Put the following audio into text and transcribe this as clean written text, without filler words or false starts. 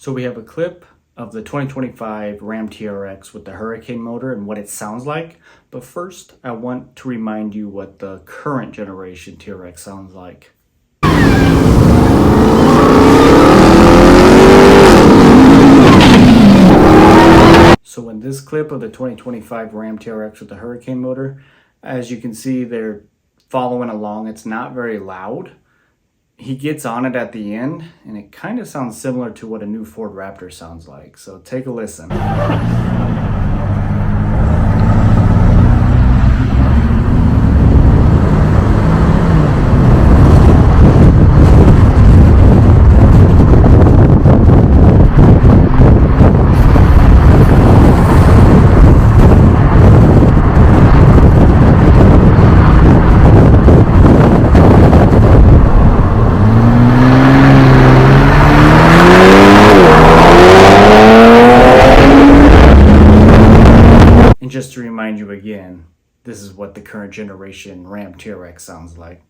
So we have a clip of the 2025 Ram TRX with the Hurricane motor and what it sounds like. But first, I want to remind you what the current generation TRX sounds like. So in this clip of the 2025 Ram TRX with the Hurricane motor, as you can see, they're following along. It's not very loud. He gets on it at the end, and it kind of sounds similar to what a new Ford Raptor sounds like. So take a listen. And just to remind you again, this is what the current generation Ram TRX sounds like.